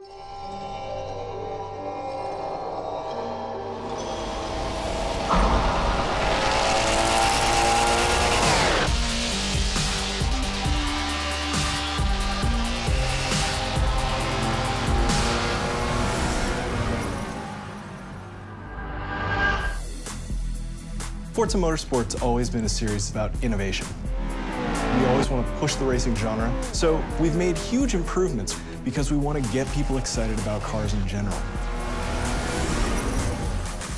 Forza Motorsport's always been a series about innovation. We always want to push the racing genre, so we've made huge improvements because we want to get people excited about cars in general.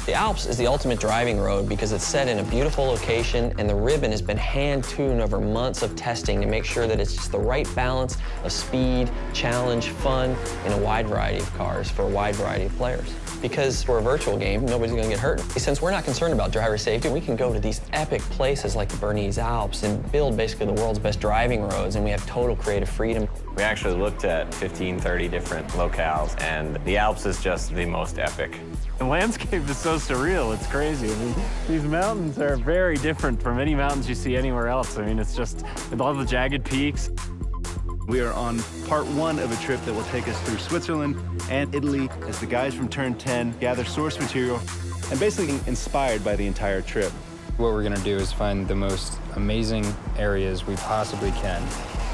The Alps is the ultimate driving road because it's set in a beautiful location and the ribbon has been hand-tuned over months of testing to make sure that it's just the right balance of speed, challenge, fun, in a wide variety of cars for a wide variety of players. Because for a virtual game, nobody's gonna get hurt. Since we're not concerned about driver safety, we can go to these epic places like the Bernese Alps and build basically the world's best driving roads, and we have total creative freedom. We actually looked at 15, 30 different locales, and the Alps is just the most epic. The landscape is so surreal, it's crazy. I mean, these mountains are very different from any mountains you see anywhere else. I mean, it's just, with all the jagged peaks. We are on part one of a trip that will take us through Switzerland and Italy as the guys from Turn 10 gather source material and basically inspired by the entire trip. What we're gonna do is find the most amazing areas we possibly can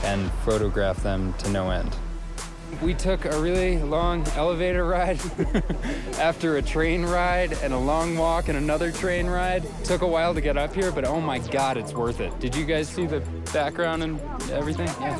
and photograph them to no end. We took a really long elevator ride after a train ride and a long walk and another train ride. Took a while to get up here, but oh my God, it's worth it. Did you guys see the background and everything? Yeah.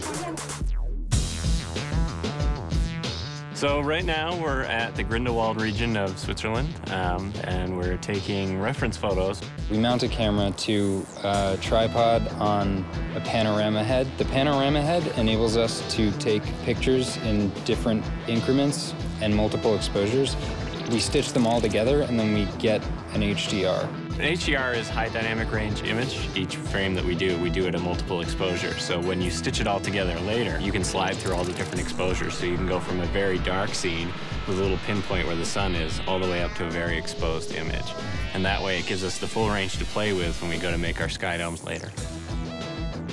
So right now we're at the Grindelwald region of Switzerland, and we're taking reference photos. We mount a camera to a tripod on a panorama head. The panorama head enables us to take pictures in different increments and multiple exposures. We stitch them all together and then we get an HDR. An HDR is high dynamic range image. Each frame that we do at a multiple exposure. So when you stitch it all together later, you can slide through all the different exposures. So you can go from a very dark scene with a little pinpoint where the sun is all the way up to a very exposed image. And that way it gives us the full range to play with when we go to make our sky domes later.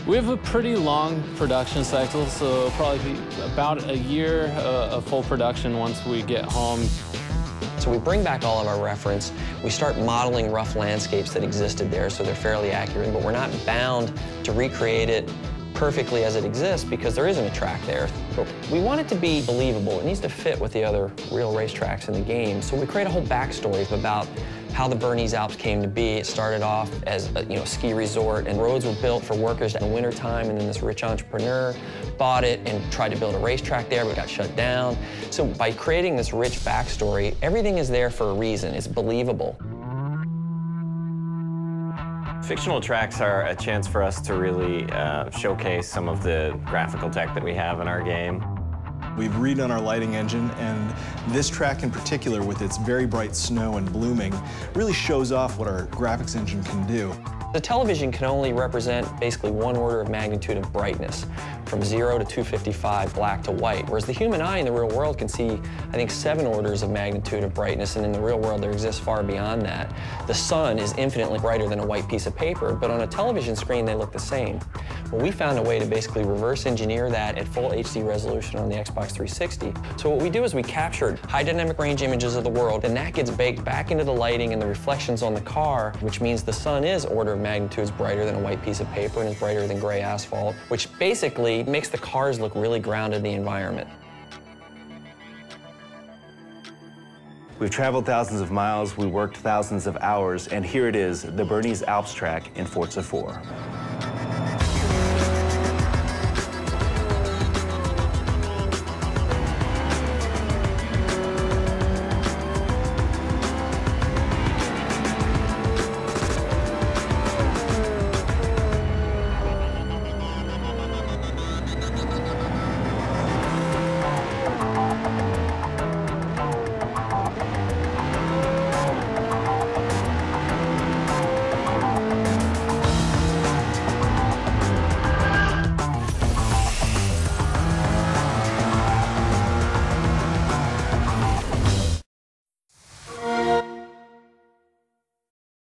We have a pretty long production cycle, so it'll probably be about a year of full production once we get home. So we bring back all of our reference, we start modeling rough landscapes that existed there so they're fairly accurate, but we're not bound to recreate it perfectly as it exists because there isn't a track there. But we want it to be believable. It needs to fit with the other real racetracks in the game. So we create a whole backstory about how the Bernese Alps came to be. It started off as a ski resort, and roads were built for workers in the wintertime, and then this rich entrepreneur bought it and tried to build a racetrack there, but got shut down. So by creating this rich backstory, everything is there for a reason. It's believable. Fictional tracks are a chance for us to really showcase some of the graphical tech that we have in our game. We've redone our lighting engine, and this track in particular, with its very bright snow and blooming, really shows off what our graphics engine can do. The television can only represent basically one order of magnitude of brightness, from 0 to 255, black to white, whereas the human eye in the real world can see, I think, 7 orders of magnitude of brightness, and in the real world there exists far beyond that. The sun is infinitely brighter than a white piece of paper, but on a television screen they look the same. Well, we found a way to basically reverse engineer that at full HD resolution on the Xbox 360. So what we do is we captured high dynamic range images of the world, and that gets baked back into the lighting and the reflections on the car, which means the sun is order of magnitudes brighter than a white piece of paper and is brighter than gray asphalt, which basically makes the cars look really grounded in the environment. We've traveled thousands of miles, we worked thousands of hours, and here it is, the Bernese Alps track in Forza 4.